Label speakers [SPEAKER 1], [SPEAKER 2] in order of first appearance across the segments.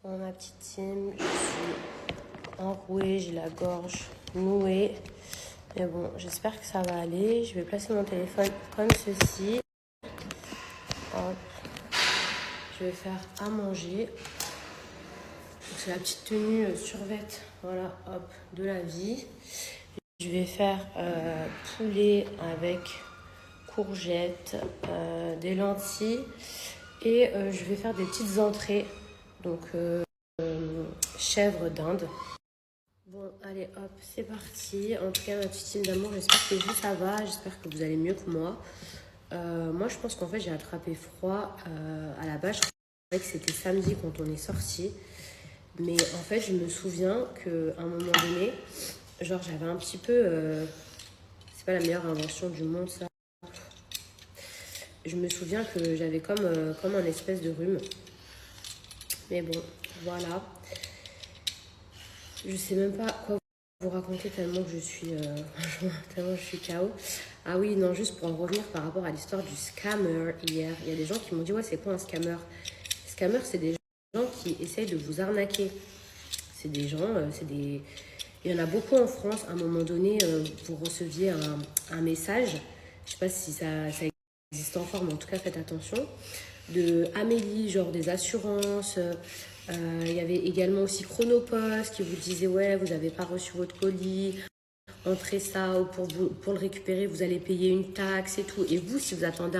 [SPEAKER 1] Pour ma petite team, je suis enrouée, j'ai la gorge nouée. Mais bon, j'espère que ça va aller. Je vais placer mon téléphone comme ceci. Hop. Je vais faire à manger. C'est la petite tenue survêt, voilà, hop, de la vie. Je vais faire poulet avec courgettes, des lentilles et je vais faire des petites entrées. Donc chèvre d'Inde. Bon, allez, hop, c'est parti. En tout cas, ma petite team d'amour, j'espère que vous, ça va. J'espère que vous allez mieux que moi. Moi, je pense qu'en fait, j'ai attrapé froid à la base. Je croyais que c'était samedi quand on est sorti. Mais en fait, je me souviens qu'à un moment donné, genre, j'avais un petit peu... c'est pas la meilleure invention du monde, ça. Je me souviens que j'avais comme un espèce de rhume. Mais bon, voilà. Je sais même pas quoi vous raconter tellement que je suis tellement je suis KO. Ah oui, non, juste pour en revenir par rapport à l'histoire du scammer hier. Il y a des gens qui m'ont dit ouais, c'est quoi un scammer? Scammer, c'est des gens qui essayent de vous arnaquer. C'est des gens, il y en a beaucoup en France. À un moment donné, vous receviez un message. Je sais pas si ça existe encore, mais en tout cas, faites attention. De Amélie, genre des assurances. Il y avait également aussi Chronopost qui vous disait ouais, vous n'avez pas reçu votre colis, entrez ça ou pour le récupérer, vous allez payer une taxe et tout. Et vous, si vous attendez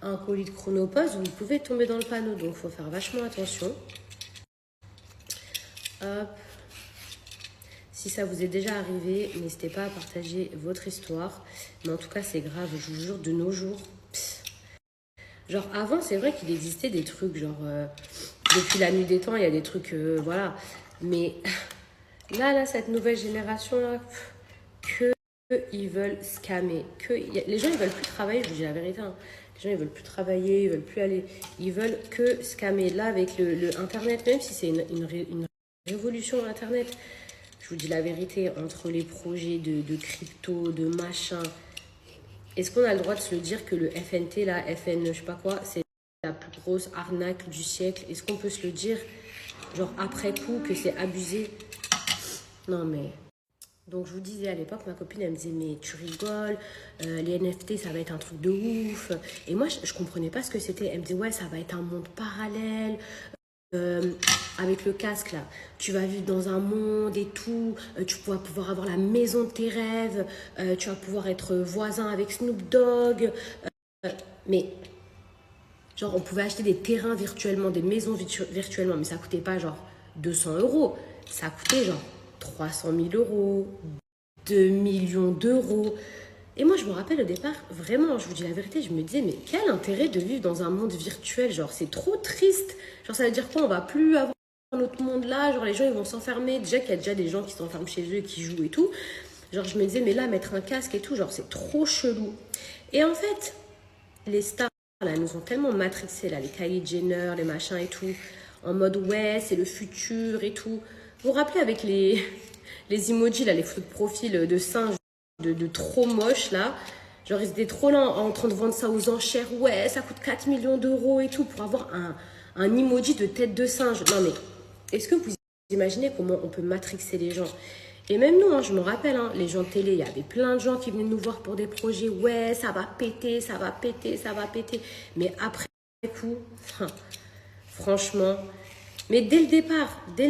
[SPEAKER 1] un colis de Chronopost, vous pouvez tomber dans le panneau. Donc, il faut faire vachement attention. Hop. Si ça vous est déjà arrivé, n'hésitez pas à partager votre histoire. Mais en tout cas, c'est grave, je vous jure, de nos jours. Genre, avant, c'est vrai qu'il existait des trucs, genre, depuis la nuit des temps, il y a des trucs, voilà. Mais là, cette nouvelle génération-là, que ils veulent scammer. Les gens, ils veulent plus travailler, je vous dis la vérité. Hein. Les gens, ils veulent plus travailler, ils veulent plus aller. Ils veulent que scammer. Là, avec le Internet, même si c'est une révolution Internet, je vous dis la vérité, entre les projets de crypto, de machin, est-ce qu'on a le droit de se le dire que le FNT, là, FN, je sais pas quoi, c'est la plus grosse arnaque du siècle? Est-ce qu'on peut se le dire, genre après coup, que c'est abusé? Non, mais... Donc, je vous disais à l'époque, ma copine, elle me disait, mais tu rigoles, les NFT, ça va être un truc de ouf. Et moi, je comprenais pas ce que c'était. Elle me disait, ouais, ça va être un monde parallèle. Avec le casque là, tu vas vivre dans un monde et tout, tu vas pouvoir avoir la maison de tes rêves, tu vas pouvoir être voisin avec Snoop Dogg, mais genre on pouvait acheter des terrains virtuellement, des maisons virtuellement, mais ça coûtait pas genre 200 euros, ça coûtait genre 300 000 euros, 2 millions d'euros. Et moi, je me rappelle au départ, vraiment, je vous dis la vérité, je me disais, mais quel intérêt de vivre dans un monde virtuel? Genre, c'est trop triste. Genre, ça veut dire quoi? On va plus avoir notre monde là. Genre, les gens, ils vont s'enfermer. Déjà qu'il y a déjà des gens qui s'enferment chez eux et qui jouent et tout. Genre, je me disais, mais là, mettre un casque et tout, genre, c'est trop chelou. Et en fait, les stars, là, nous ont tellement matrixés, là, les Kylie Jenner, les machins et tout, en mode, ouais, c'est le futur et tout. Vous vous rappelez avec les emojis, là, les photos de profil de singes, de trop moche là, genre ils étaient trop là en train de vendre ça aux enchères, ouais ça coûte 4 millions d'euros et tout pour avoir un emoji de tête de singe. Non mais est-ce que vous imaginez comment on peut matrixer les gens? Et même nous, hein, je me rappelle, hein, les gens de télé, il y avait plein de gens qui venaient nous voir pour des projets, ouais ça va péter, ça va péter, ça va péter, mais après coup, franchement. Mais dès le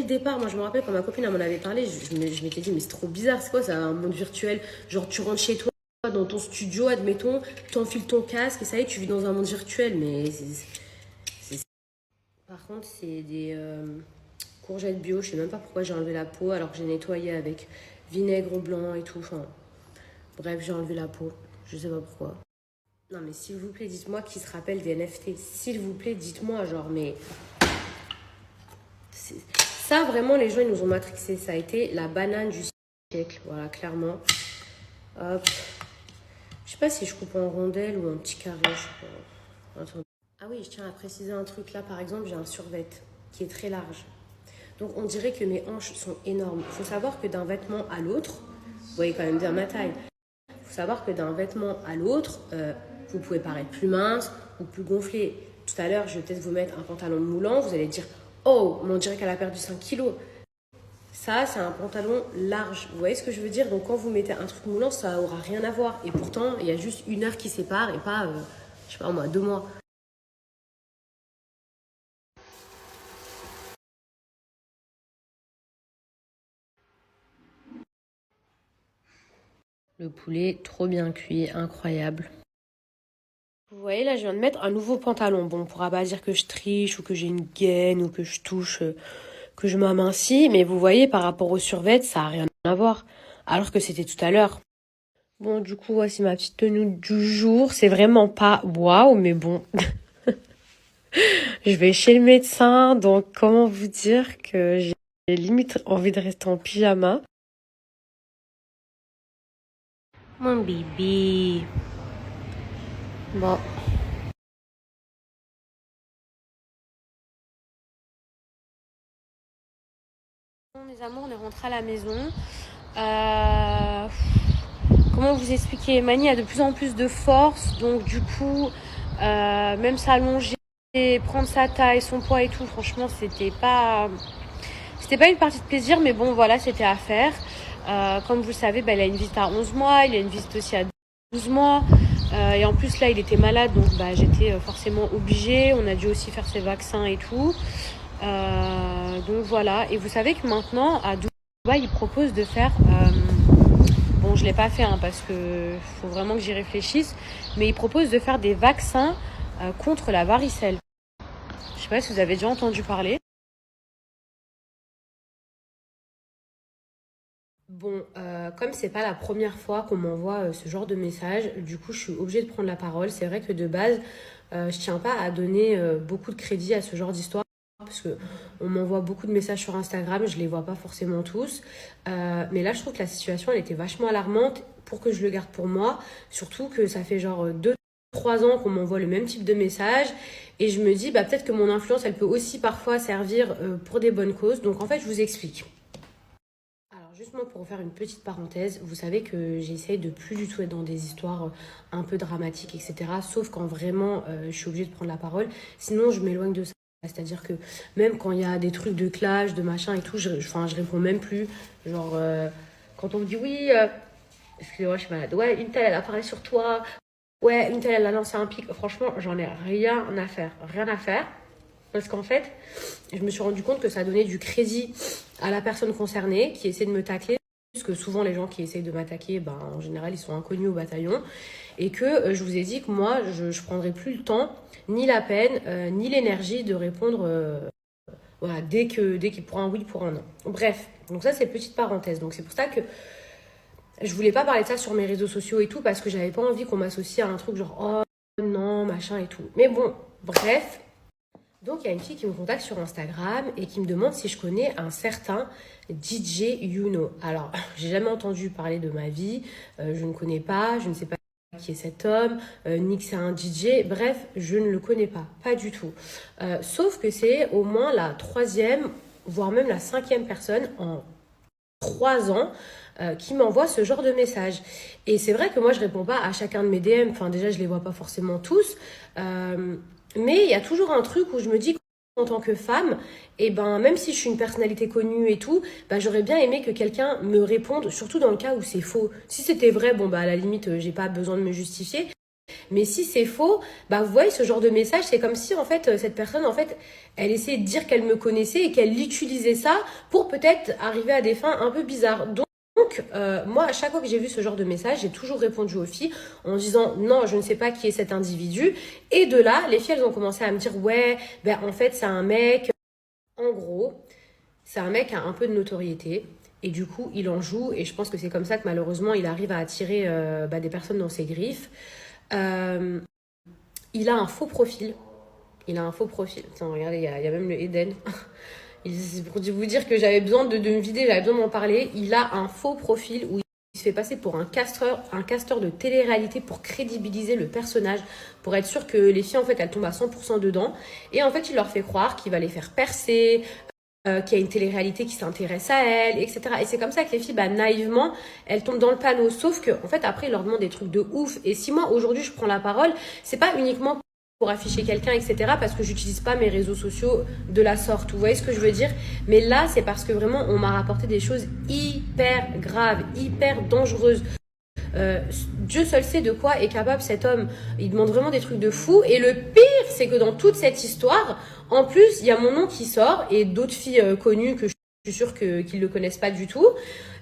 [SPEAKER 1] départ, moi je me rappelle quand ma copine m'en avait parlé, je m'étais dit mais c'est trop bizarre, c'est quoi ça, un monde virtuel? Genre tu rentres chez toi, dans ton studio, admettons, tu enfiles ton casque et ça y est, tu vis dans un monde virtuel. Mais Par contre, c'est des courgettes bio, je sais même pas pourquoi j'ai enlevé la peau alors que j'ai nettoyé avec vinaigre blanc et tout. Enfin, bref, j'ai enlevé la peau, je sais pas pourquoi. Non mais s'il vous plaît, dites-moi qui se rappelle des NFT. S'il vous plaît, dites-moi, genre, mais... Ça, vraiment, les gens, ils nous ont matrixé. Ça a été la banane du siècle. Voilà, clairement. Hop. Je sais pas si je coupe en rondelle ou en petit carré. Je sais pas. Attends. Ah oui, je tiens à préciser un truc. Là, par exemple, j'ai un survêt qui est très large. Donc, on dirait que mes hanches sont énormes. Il faut savoir que d'un vêtement à l'autre, vous voyez quand même bien ma taille. Il faut savoir que d'un vêtement à l'autre, vous pouvez paraître plus mince ou plus gonflé. Tout à l'heure, je vais peut-être vous mettre un pantalon moulant. Vous allez dire, Oh, mais on dirait qu'elle a perdu 5 kilos. Ça, c'est un pantalon large. Vous voyez ce que je veux dire? Donc, quand vous mettez un truc moulant, ça aura rien à voir. Et pourtant, il y a juste 1 heure qui sépare et pas, je sais pas moi, 2 mois. Le poulet, trop bien cuit, incroyable. Vous voyez, là, je viens de mettre un nouveau pantalon. Bon, on pourra pas dire que je triche ou que j'ai une gaine ou que je touche, que je m'amincis. Mais vous voyez, par rapport au survêt, ça a rien à voir. Alors que c'était tout à l'heure. Bon, du coup, voici ma petite tenue du jour. C'est vraiment pas waouh, mais bon. Je vais chez le médecin, donc comment vous dire que j'ai limite envie de rester en pyjama. Mon bébé. Bon. Bon, mes amours, on est rentrés à la maison. Euh, Comment vous expliquer? Mani a de plus en plus de force, donc du coup, même s'allonger, prendre sa taille, son poids et tout, franchement, c'était pas une partie de plaisir, mais bon, voilà, c'était à faire. Comme vous le savez, bah, il a une visite à 11 mois, il a une visite aussi à 12 mois. Et en plus, là, il était malade, donc bah, j'étais forcément obligée. On a dû aussi faire ses vaccins et tout. Donc voilà. Et vous savez que maintenant, à Dubaï, ils proposent de faire... bon, je ne l'ai pas fait parce que faut vraiment que j'y réfléchisse. Mais ils proposent de faire des vaccins contre la varicelle. Je ne sais pas si vous avez déjà entendu parler. Bon, comme c'est pas la première fois qu'on m'envoie ce genre de message, du coup, je suis obligée de prendre la parole. C'est vrai que de base, je tiens pas à donner beaucoup de crédit à ce genre d'histoire parce que on m'envoie beaucoup de messages sur Instagram, je les vois pas forcément tous. Mais là, je trouve que la situation, elle était vachement alarmante pour que je le garde pour moi. Surtout que ça fait genre 2, 3 ans qu'on m'envoie le même type de message. Et je me dis, bah, peut-être que mon influence, elle peut aussi parfois servir pour des bonnes causes. Donc en fait, je vous explique. Alors justement pour faire une petite parenthèse, vous savez que j'essaye de plus du tout être dans des histoires un peu dramatiques, etc. Sauf quand vraiment je suis obligée de prendre la parole. Sinon je m'éloigne de ça. C'est-à-dire que même quand il y a des trucs de clash, de machin et tout, enfin, je réponds même plus. Genre quand on me dit oui, excusez-moi je suis malade, ouais une telle elle a parlé sur toi, ouais une telle elle a lancé un pic. Franchement j'en ai rien à faire. Rien à faire. Parce qu'en fait, je me suis rendu compte que ça donnait du crédit à la personne concernée qui essaie de me tacler. Parce que souvent, les gens qui essayent de m'attaquer, ben, en général, ils sont inconnus au bataillon. Et que je vous ai dit que moi, je ne prendrai plus le temps, ni la peine, ni l'énergie de répondre voilà, dès qu'il prend un oui pour un non. Bref, donc ça, c'est une petite parenthèse. Donc c'est pour ça que je voulais pas parler de ça sur mes réseaux sociaux et tout, parce que j'avais pas envie qu'on m'associe à un truc genre, oh non, machin et tout. Mais bon, bref, donc, il y a une fille qui me contacte sur Instagram et qui me demande si je connais un certain DJ Yuno. Alors, j'ai jamais entendu parler de ma vie, je ne connais pas, je ne sais pas qui est cet homme, ni que c'est un DJ, bref, je ne le connais pas, pas du tout. Sauf que c'est au moins la troisième, voire même la cinquième personne en 3 ans qui m'envoie ce genre de message. Et c'est vrai que moi, je réponds pas à chacun de mes DM, enfin déjà, je les vois pas forcément tous. Mais il y a toujours un truc où je me dis qu'en tant que femme, et ben même si je suis une personnalité connue et tout, ben j'aurais bien aimé que quelqu'un me réponde, surtout dans le cas où c'est faux. Si c'était vrai, bon bah à la limite j'ai pas besoin de me justifier. Mais si c'est faux, bah vous voyez ce genre de message, c'est comme si en fait cette personne en fait elle essayait de dire qu'elle me connaissait et qu'elle utilisait ça pour peut-être arriver à des fins un peu bizarres. Donc, moi, à chaque fois que j'ai vu ce genre de message, j'ai toujours répondu aux filles en disant non, je ne sais pas qui est cet individu. Et de là, les filles, elles ont commencé à me dire ouais, ben en fait, c'est un mec. En gros, c'est un mec qui a un peu de notoriété. Et du coup, il en joue. Et je pense que c'est comme ça que malheureusement, il arrive à attirer des personnes dans ses griffes. Euh, il a un faux profil. Il a un faux profil. Tiens, regardez, il y a même le Eden. C'est pour vous dire que j'avais besoin de me vider, j'avais besoin d'en parler. Il a un faux profil où il se fait passer pour un casteur de télé-réalité pour crédibiliser le personnage, pour être sûr que les filles, en fait, elles tombent à 100% dedans. Et en fait, il leur fait croire qu'il va les faire percer, qu'il y a une télé-réalité qui s'intéresse à elles, etc. Et c'est comme ça que les filles, bah, naïvement, elles tombent dans le panneau. Sauf que, en fait, après, il leur demande des trucs de ouf. Et si moi, aujourd'hui, je prends la parole, c'est pas uniquement pour afficher quelqu'un, etc. parce que j'utilise pas mes réseaux sociaux de la sorte. Vous voyez ce que je veux dire? Mais là, c'est parce que vraiment, on m'a rapporté des choses hyper graves, hyper dangereuses. Dieu seul sait de quoi est capable cet homme. Il demande vraiment des trucs de fou. Et le pire, c'est que dans toute cette histoire, en plus, il y a mon nom qui sort et d'autres filles connues que je suis sûre qu'ils ne le connaissent pas du tout.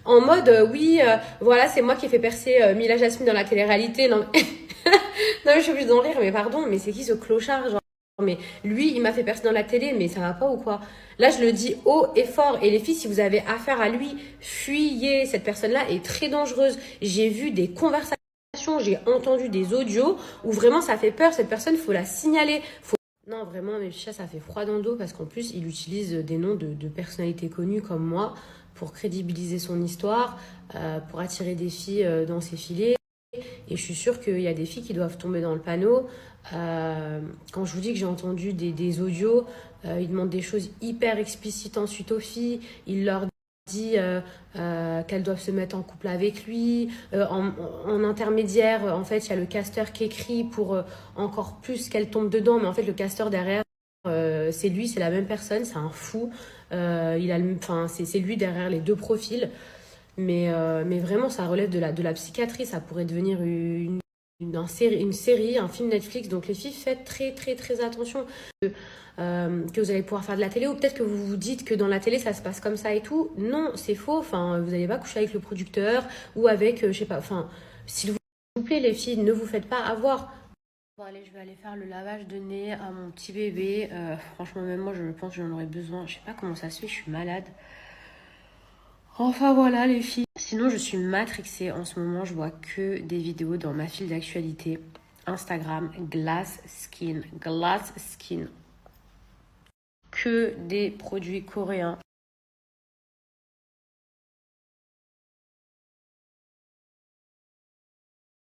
[SPEAKER 1] En mode, oui, voilà, c'est moi qui ai fait percer Mila Jasmine dans la télé-réalité. Non, non, je suis obligée d'en rire, mais pardon, mais c'est qui ce clochard, genre, mais lui, il m'a fait percer dans la télé, mais ça va pas ou quoi? Là, je le dis haut et fort. Et les filles, si vous avez affaire à lui, fuyez. Cette personne-là est très dangereuse. J'ai vu des conversations, j'ai entendu des audios où vraiment ça fait peur. Cette personne, faut la signaler. Non, vraiment, mes chats, ça fait froid dans le dos parce qu'en plus, il utilise des noms de personnalités connues comme moi pour crédibiliser son histoire, pour attirer des filles dans ses filets. Et je suis sûre qu'il y a des filles qui doivent tomber dans le panneau. Quand je vous dis que j'ai entendu des audios, il demande des choses hyper explicites ensuite aux filles. Il leur dit qu'elles doivent se mettre en couple avec lui. En intermédiaire, en fait, il y a le casteur qui écrit pour encore plus qu'elle tombe dedans. Mais en fait, le casteur derrière, c'est lui, c'est la même personne, c'est un fou. C'est lui derrière les deux profils. Mais vraiment, ça relève de la psychiatrie. Ça pourrait devenir une série, un film Netflix. Donc les filles, faites très très très attention que vous allez pouvoir faire de la télé. Ou peut-être que vous vous dites que dans la télé, ça se passe comme ça et tout. Non, c'est faux. Enfin, vous n'allez pas coucher avec le producteur ou avec, je sais pas. Enfin, s'il vous plaît, les filles, ne vous faites pas avoir. Bon, allez, je vais aller faire le lavage de nez à mon petit bébé. Franchement, même moi, je pense que j'en aurais besoin. Je sais pas comment ça se fait, je suis malade. Enfin voilà les filles. Sinon je suis matrixée en ce moment, je vois que des vidéos dans ma file d'actualité. Instagram, Glass Skin. Que des produits coréens.